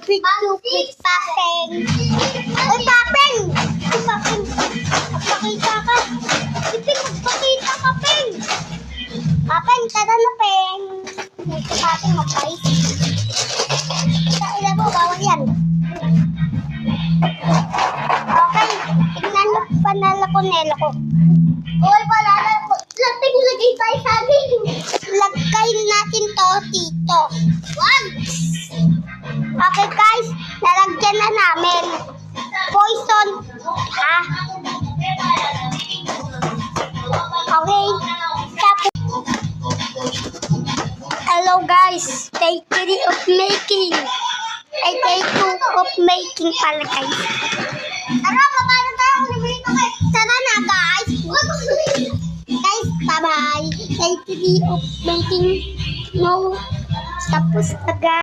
Stupid Papeng. Uy, Papeng! Uy, Papeng! Magpakita ka. Ping, magpakita ka, Peng! Papeng, tara na, Peng. Ito, Papeng, magpakit. Ila mo, bawal yan. Okay, tignan mo panala ko, Nelo ko. Uy, panala ko. Lagay tayo sa akin. Lagay natin to dito. Wag! Okay guys, lalagyan na namin. Poison. Ha? Okay. Hello guys. Day 3 of making. Ay, day 2 of making pala guys. Tara, mabalo tayo. Tara na guys. Guys, bye-bye. Day 3 of making. No. Tapos na guys.